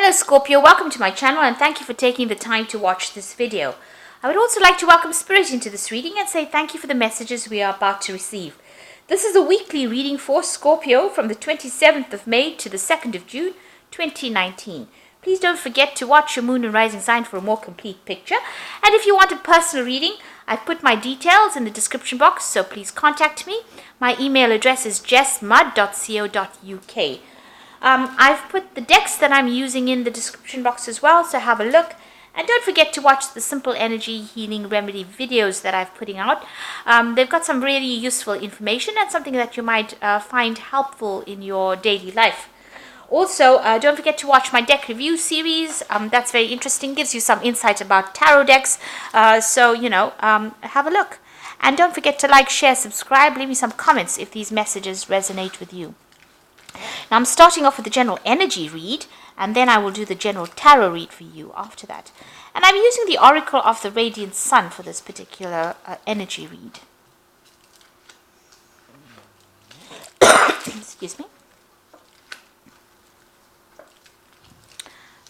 Hello Scorpio, welcome to my channel and thank you for taking the time to watch this video. I would also like to welcome Spirit into this reading and say thank you for the messages we are about to receive. This is a weekly reading for Scorpio from the 27th of May to the 2nd of June 2019. Please don't forget to watch your moon and rising sign for a more complete picture. And if you want a personal reading, I've put my details in the description box, so please contact me. My email address is jessmud.co.uk. I've put the decks that I'm using in the description box as well, so have a look. And don't forget to watch the simple energy healing remedy videos that I've putting out. They've got some really useful information and something that you might find helpful in your daily life. Also, don't forget to watch my deck review series. That's very interesting, gives you some insight about tarot decks. Have a look. And don't forget to like, share, subscribe, leave me some comments if these messages resonate with you. Now I'm starting off with the general energy read, and then I will do the general tarot read for you after that. And I'm using the Oracle of the Radiant Sun for this particular energy read. Excuse me.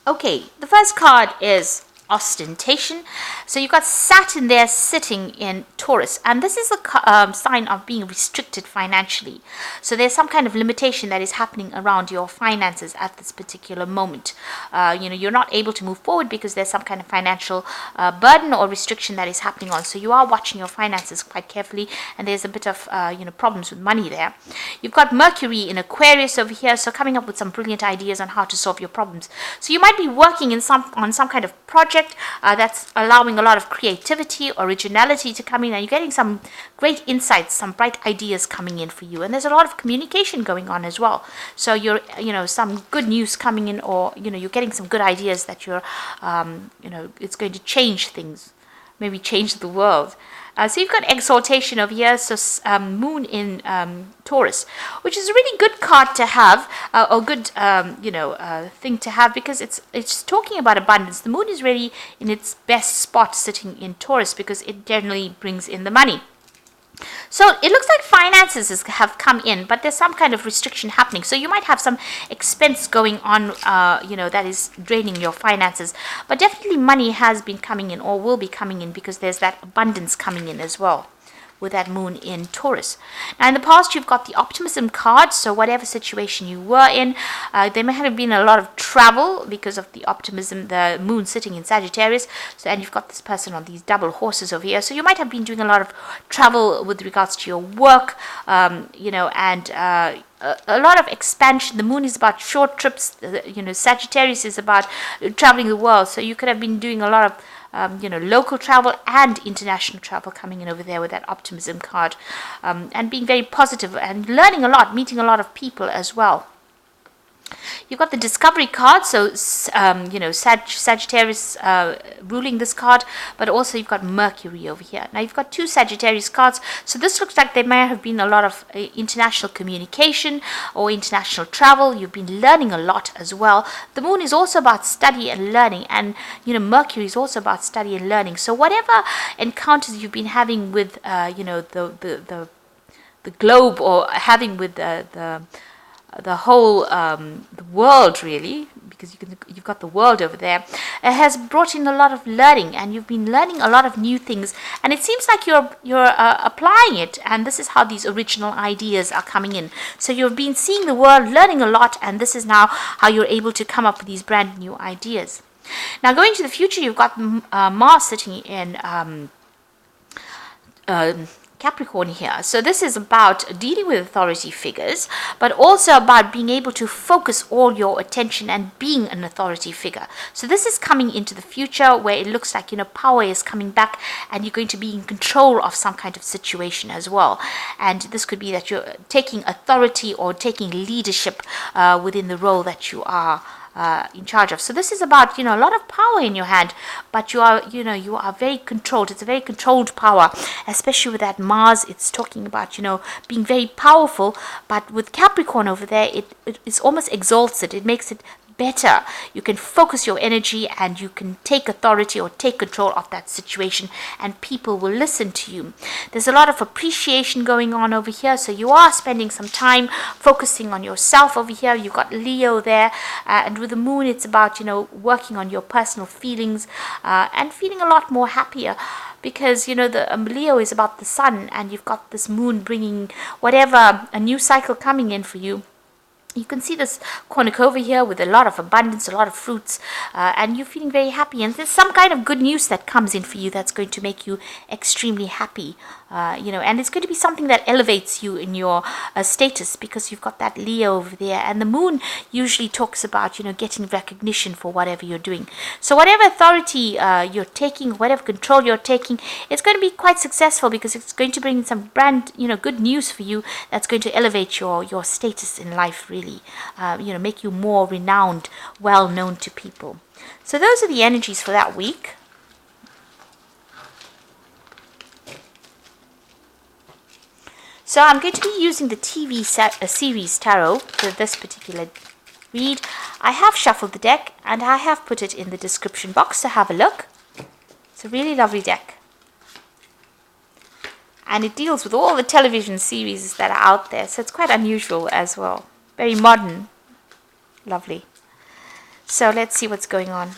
Okay, the first card is ostentation. So you've got Saturn there sitting in Taurus, and this is a sign of being restricted financially. So there's some kind of limitation that is happening around your finances at this particular moment. You're not able to move forward because there's some kind of financial burden or restriction that is happening on. So you are watching your finances quite carefully, and there's a bit of problems with money there. You've got Mercury in Aquarius over here, so coming up with some brilliant ideas on how to solve your problems. So you might be working on some kind of project that's allowing a lot of creativity, originality to come in, and you're getting some great insights, some bright ideas coming in for you. And there's a lot of communication going on as well. So you're, some good news coming in, or you're getting some good ideas that you're, it's going to change things, maybe change the world. So you've got exaltation over here, so moon in Taurus, which is a really good card to have, or good thing to have, because it's talking about abundance. The moon is really in its best spot sitting in Taurus because it generally brings in the money. So it looks like finances have come in, but there's some kind of restriction happening. So you might have some expense going on, that is draining your finances. But definitely money has been coming in, or will be coming in, because there's that abundance coming in as well with that moon in Taurus. Now in the past you've got the optimism card, so whatever situation you were in, there may have been a lot of travel because of the optimism, the moon sitting in Sagittarius. So, and you've got this person on these double horses over here, so you might have been doing a lot of travel with regards to your work, and a lot of expansion. The moon is about short trips, Sagittarius is about traveling the world, so you could have been doing a lot of local travel and international travel coming in over there with that optimism card, and being very positive and learning a lot, meeting a lot of people as well. You've got the discovery card, so Sagittarius ruling this card, but also you've got Mercury over here. Now you've got two Sagittarius cards, so this looks like there may have been a lot of international communication or international travel. You've been learning a lot as well. The moon is also about study and learning, and Mercury is also about study and learning. So whatever encounters you've been having with the globe, or having with the whole the world, really, because you've got the world over there, it has brought in a lot of learning, and you've been learning a lot of new things, and it seems like you're applying it, and this is how these original ideas are coming in. So you've been seeing the world, learning a lot, and this is now how you're able to come up with these brand new ideas. Now going to the future, you've got Mars sitting in Capricorn here. So this is about dealing with authority figures, but also about being able to focus all your attention and being an authority figure. So this is coming into the future where it looks like power is coming back, and you're going to be in control of some kind of situation as well. And this could be that you're taking authority or taking leadership within the role that you are in charge of. So this is about a lot of power in your hand, but you are very controlled. It's a very controlled power, especially with that Mars. It's talking about being very powerful, but with Capricorn over there, it almost exalts it. It makes it better. You can focus your energy and you can take authority or take control of that situation, and people will listen to you. There's a lot of appreciation going on over here, so you are spending some time focusing on yourself over here. You've got Leo there, and with the moon it's about, working on your personal feelings and feeling a lot more happier, because the Leo is about the sun, and you've got this moon bringing whatever, a new cycle coming in for you. You can see this cornucopia here with a lot of abundance, a lot of fruits, and you're feeling very happy. And there's some kind of good news that comes in for you that's going to make you extremely happy, and it's going to be something that elevates you in your status, because you've got that Leo over there. And the moon usually talks about, getting recognition for whatever you're doing. So whatever authority you're taking, whatever control you're taking, it's going to be quite successful, because it's going to bring some brand, good news for you that's going to elevate your status in life, really. Make you more renowned, well known to people. So those are the energies for that week. So I'm going to be using the TV series tarot for this particular read. I have shuffled the deck and I have put it in the description box, so have a look. It's a really lovely deck, and it deals with all the television series that are out there, so it's quite unusual as well. Very modern. Lovely. So let's see what's going on.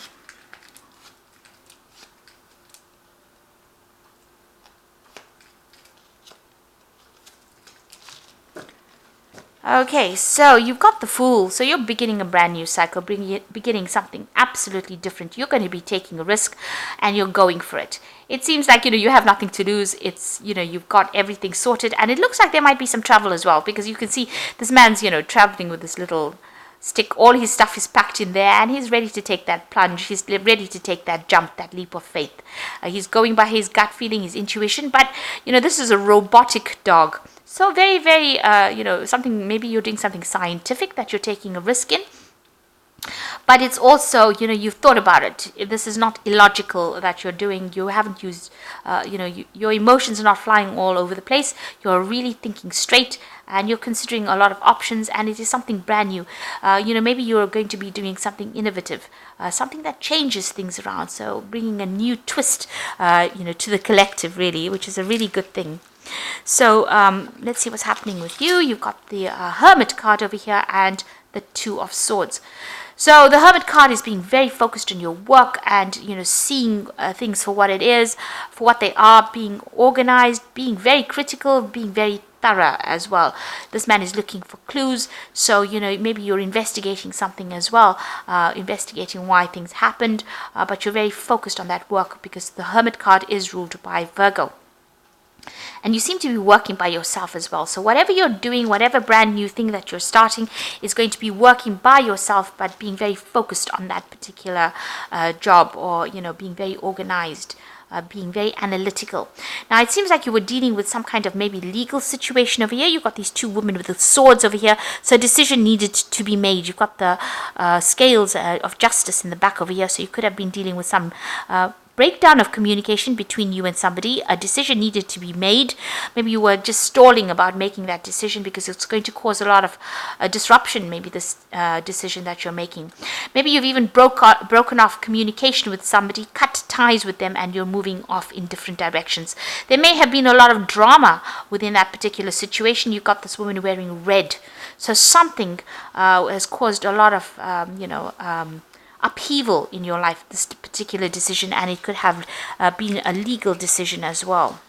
Okay, so you've got the Fool. So you're beginning a brand new cycle, beginning something absolutely different. You're going to be taking a risk and you're going for it. It seems like, you have nothing to lose. It's, you've got everything sorted. And it looks like there might be some travel as well, because you can see this man's, traveling with this little stick. All his stuff is packed in there, and he's ready to take that plunge. He's ready to take that jump, that leap of faith. He's going by his gut feeling, his intuition. But, this is a robotic dog. So very, very, something, maybe you're doing something scientific that you're taking a risk in. But it's also, you've thought about it. This is not illogical that you're doing. You haven't used, your emotions are not flying all over the place. You're really thinking straight, and you're considering a lot of options, and it is something brand new. Maybe you're going to be doing something innovative, something that changes things around. So bringing a new twist, to the collective, really, which is a really good thing. So let's see what's happening with you. You've got the Hermit card over here and the Two of Swords. So the Hermit card is being very focused on your work and, seeing things for what it is, for what they are, being organized, being very critical, being very thorough as well. This man is looking for clues. So, maybe you're investigating something as well, investigating why things happened, but you're very focused on that work, because the Hermit card is ruled by Virgo. And you seem to be working by yourself as well. So whatever you're doing, whatever brand new thing that you're starting, is going to be working by yourself, but being very focused on that particular job, or, being very organized, being very analytical. Now, it seems like you were dealing with some kind of maybe legal situation over here. You've got these two women with the swords over here. So a decision needed to be made. You've got the scales of justice in the back over here. So you could have been dealing with some breakdown of communication between you and somebody. A decision needed to be made. Maybe you were just stalling about making that decision because it's going to cause a lot of disruption, maybe this decision that you're making. Maybe you've even broken off communication with somebody, cut ties with them, and you're moving off in different directions. There may have been a lot of drama within that particular situation. You've got this woman wearing red. So something has caused a lot of, upheaval in your life, this particular decision, and it could have been a legal decision as well.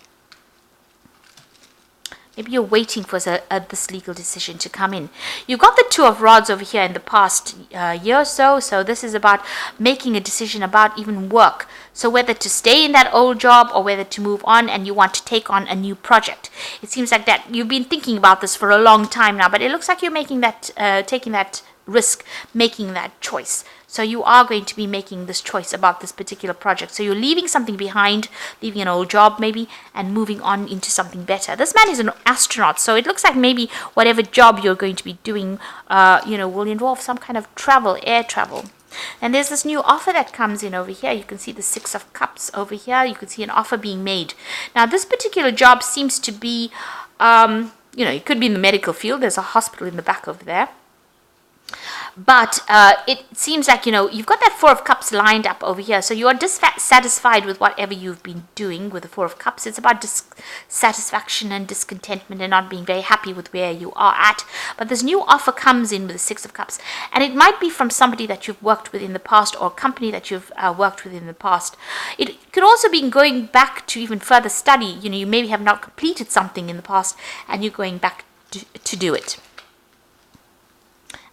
Maybe you're waiting for this legal decision to come in. You've got the Two of Rods over here in the past year or so. So this is about making a decision about even work. So whether to stay in that old job or whether to move on, and you want to take on a new project. It seems like that you've been thinking about this for a long time now, but it looks like you're making that, taking that risk, making that choice. So you are going to be making this choice about this particular project. So you're leaving something behind, leaving an old job maybe, and moving on into something better. This man is an astronaut, so it looks like maybe whatever job you're going to be doing, will involve some kind of travel, air travel. And there's this new offer that comes in over here. You can see the Six of Cups over here. You can see an offer being made. Now, this particular job seems to be, it could be in the medical field. There's a hospital in the back over there. But it seems like, you've got that Four of Cups lined up over here. So you are dissatisfied with whatever you've been doing with the Four of Cups. It's about dissatisfaction and discontentment and not being very happy with where you are at. But this new offer comes in with the Six of Cups. And it might be from somebody that you've worked with in the past, or a company that you've worked with in the past. It could also be going back to even further study. You maybe have not completed something in the past and you're going back to do it.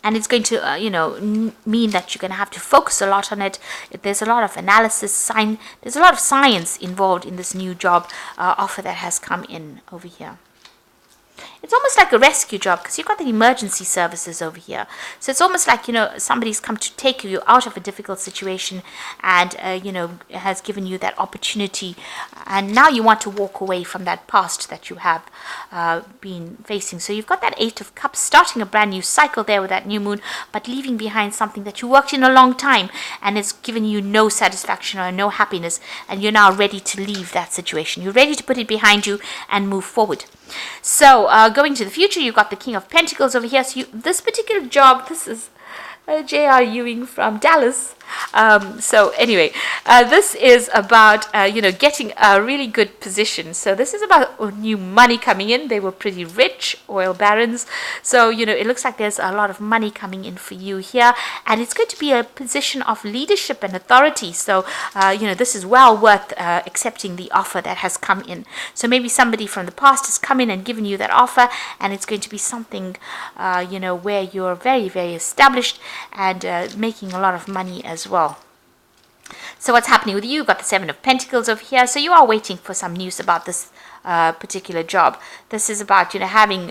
And it's going to, mean that you're going to have to focus a lot on it. There's a lot of analysis, there's a lot of science involved in this new job offer that has come in over here. It's almost like a rescue job, because you've got the emergency services over here. So it's almost like, somebody's come to take you out of a difficult situation and, has given you that opportunity. And now you want to walk away from that past that you have been facing. So you've got that Eight of Cups, starting a brand new cycle there with that new moon, but leaving behind something that you worked in a long time and it's given you no satisfaction or no happiness. And you're now ready to leave that situation. You're ready to put it behind you and move forward. So going to the future, you've got the King of Pentacles over here. So this particular job, this is J.R. Ewing from Dallas. So anyway, this is about, getting a really good position. So this is about new money coming in. They were pretty rich, oil barons. So, it looks like there's a lot of money coming in for you here. And it's going to be a position of leadership and authority. So, this is well worth accepting the offer that has come in. So maybe somebody from the past has come in and given you that offer. And it's going to be something, where you're very, very established and making a lot of money as well. So what's happening with you? You've got the Seven of Pentacles over here. So you are waiting for some news about this particular job. This is about, having,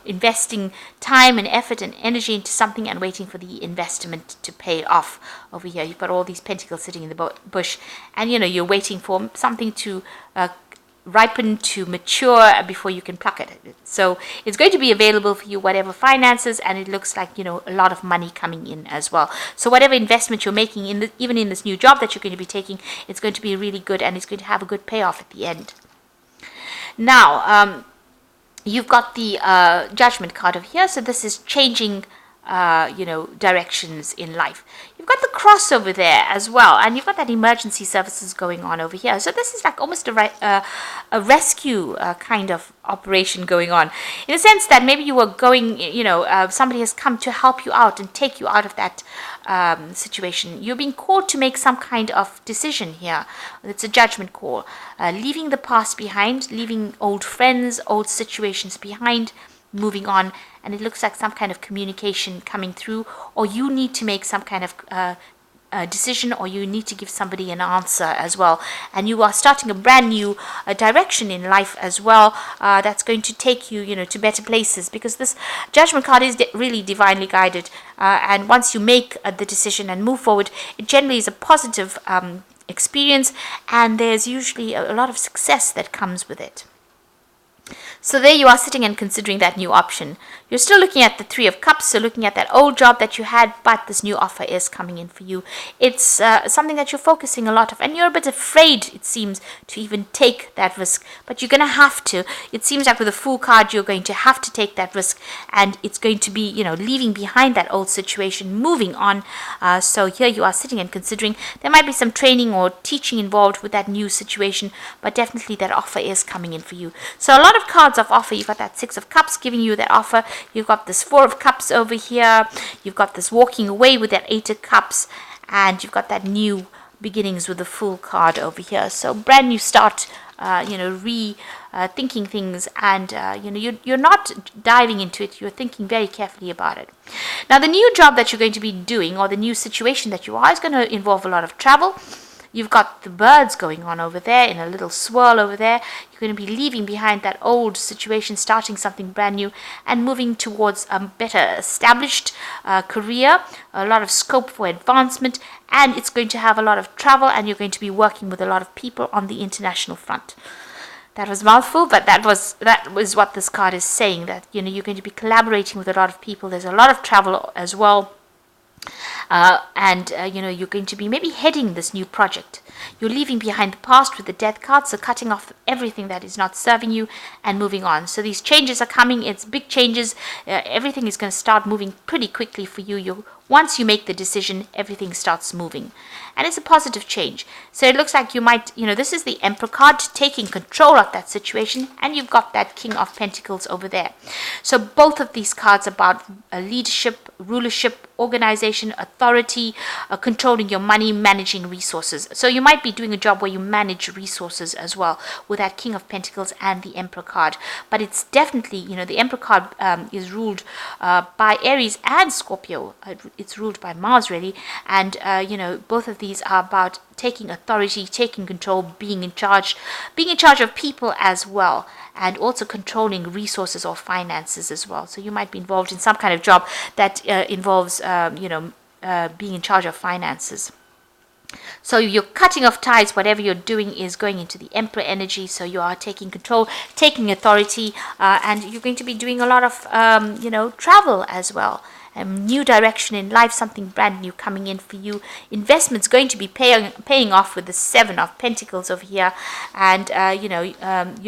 investing time and effort and energy into something and waiting for the investment to pay off over here. You've got all these pentacles sitting in the bush and, you're waiting for something to ripen, to mature before you can pluck it. So it's going to be available for you, whatever finances, and it looks like, a lot of money coming in as well. So whatever investment you're making, even in this new job that you're going to be taking, it's going to be really good and it's going to have a good payoff at the end. Now, you've got the Judgment card over here. So this is changing directions in life. You've got the Cross over there as well, and you've got that emergency services going on over here. So this is like almost a rescue kind of operation going on, in a sense that maybe you were going, somebody has come to help you out and take you out of that situation. You're being called to make some kind of decision here. It's a judgment call, leaving the past behind, leaving old friends, old situations behind, moving on. And it looks like some kind of communication coming through, or you need to make some kind of decision, or you need to give somebody an answer as well. And you are starting a brand new direction in life as well, that's going to take you, to better places, because this Judgment card is really divinely guided. And once you make the decision and move forward, it generally is a positive experience, and there's usually a lot of success that comes with it. So there you are sitting and considering that new option. You're still looking at the Three of Cups, so looking at that old job that you had, but this new offer is coming in for you. It's something that you're focusing a lot of, and you're a bit afraid, it seems, to even take that risk. But you're going to have to. It seems like with the Fool card, you're going to have to take that risk, and it's going to be, leaving behind that old situation, moving on. So here you are sitting and considering. There might be some training or teaching involved with that new situation, but definitely that offer is coming in for you. So a lot of cards of offer. You've got that Six of Cups giving you that offer. You've got this Four of Cups over here. You've got this walking away with that Eight of Cups. And you've got that new beginnings with the Fool card over here. So brand new start, thinking things, and you're not diving into it. You're thinking very carefully about it. Now the new job that you're going to be doing, or the new situation that you are, is going to involve a lot of travel. You've got the birds going on over there in a little swirl over there. You're going to be leaving behind that old situation, starting something brand new, and moving towards a better established career, a lot of scope for advancement, and it's going to have a lot of travel, and you're going to be working with a lot of people on the international front. That was a mouthful, but that was what this card is saying, that you're going to be collaborating with a lot of people. There's a lot of travel as well. You're going to be maybe heading this new project. You're leaving behind the past with the Death card, so cutting off everything that is not serving you and moving on. So these changes are coming. It's big changes. Everything is going to start moving pretty quickly for you. Once you make the decision, everything starts moving. And it's a positive change. So it looks like you might, this is the Emperor card, taking control of that situation, and you've got that King of Pentacles over there. So both of these cards are about leadership, rulership, organization, authority, controlling your money, managing resources. So you might be doing a job where you manage resources as well with that King of Pentacles and the Emperor card. But it's definitely, the Emperor card is ruled by Aries and Scorpio. It's ruled by Mars, really. And, both of these are about taking authority, taking control, being in charge of people as well, and also controlling resources or finances as well. So you might be involved in some kind of job that involves, being in charge of finances. So you're cutting off ties. Whatever you're doing is going into the Emperor energy. So you are taking control, taking authority, and you're going to be doing a lot of, travel as well. New direction in life, something brand new coming in for you. Investments going to be paying off with the Seven of Pentacles over here. And, you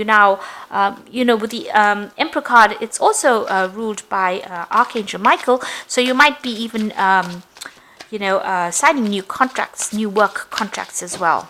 now, with the Emperor card, it's also ruled by Archangel Michael. So you might be even, signing new contracts, new work contracts as well.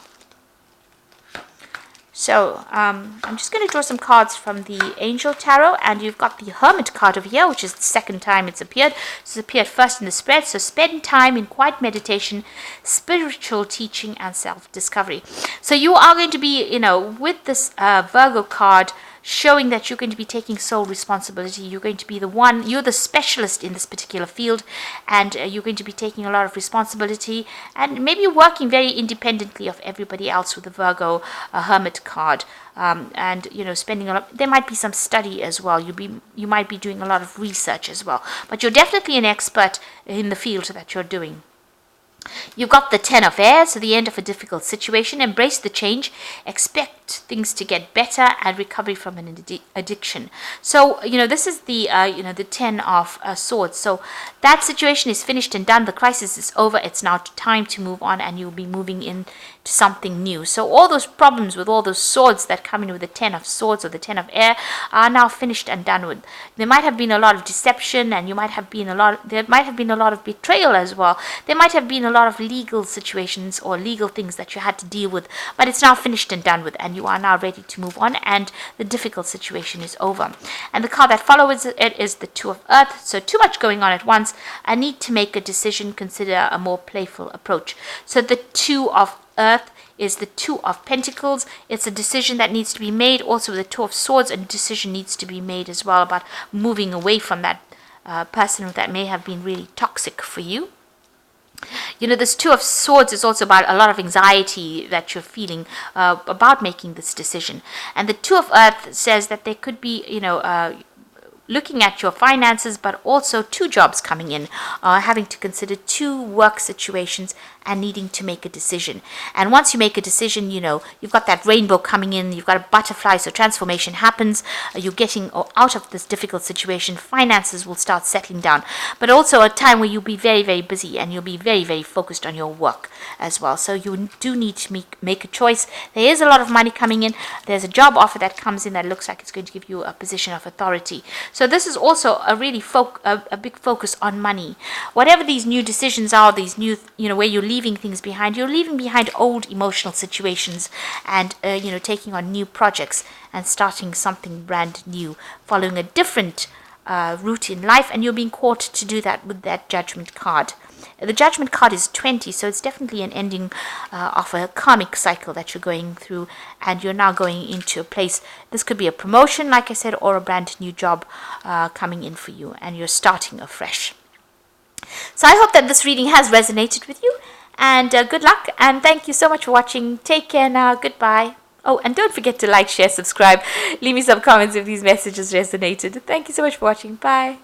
So I'm just going to draw some cards from the Angel Tarot, and you've got the Hermit card over here, which is the second time it's appeared. It's appeared first in the spread. So spend time in quiet meditation, spiritual teaching, and self-discovery. So you are going to be, with this Virgo card, showing that you're going to be taking sole responsibility. You're going to be you're the specialist in this particular field, and you're going to be taking a lot of responsibility, and maybe working very independently of everybody else with the Virgo Hermit card. And spending a lot. There might be some study as well. You might be doing a lot of research as well, but you're definitely an expert in the field that you're doing. You've got the Ten of Air, so the end of a difficult situation. Embrace the change. Expect things to get better, and recovery from an addiction. So, this is the, the Ten of Swords. So that situation is finished and done. The crisis is over. It's now time to move on, and you'll be moving into something new. So all those problems with all those swords that come in with the Ten of Swords or the Ten of Air are now finished and done with. There might have been a lot of deception, and there might have been a lot of betrayal as well. There might have been a lot of legal situations or legal things that you had to deal with, but it's now finished and done with, and you are now ready to move on, and the difficult situation is over. And the card that follows it is the Two of Earth. So too much going on at once. I need to make a decision. Consider a more playful approach. So the Two of Earth is the Two of Pentacles. It's a decision that needs to be made. Also with the Two of Swords, a decision needs to be made as well about moving away from that person that may have been really toxic for you. This Two of Swords is also about a lot of anxiety that you're feeling about making this decision. And the Two of Earth says that there could be, looking at your finances, but also two jobs coming in, having to consider two work situations and needing to make a decision. And once you make a decision, you've got that rainbow coming in, you've got a butterfly, so transformation happens, you're getting out of this difficult situation, finances will start settling down, but also a time where you'll be very, very busy, and you'll be very, very focused on your work as well. So you do need to make a choice. There is a lot of money coming in. There's a job offer that comes in that looks like it's going to give you a position of authority. So this is also a really a big focus on money. Whatever these new decisions are, these new, where you're leaving things behind, you're leaving behind old emotional situations, and taking on new projects and starting something brand new, following a different route in life, and you're being called to do that with that Judgment card. The Judgment card is 20, so it's definitely an ending of a karmic cycle that you're going through, and you're now going into a place. This could be a promotion, like I said, or a brand new job coming in for you, and you're starting afresh. So I hope that this reading has resonated with you, and good luck, and thank you so much for watching. Take care now. Goodbye. Oh, and don't forget to like, share, subscribe. Leave me some comments if these messages resonated. Thank you so much for watching. Bye.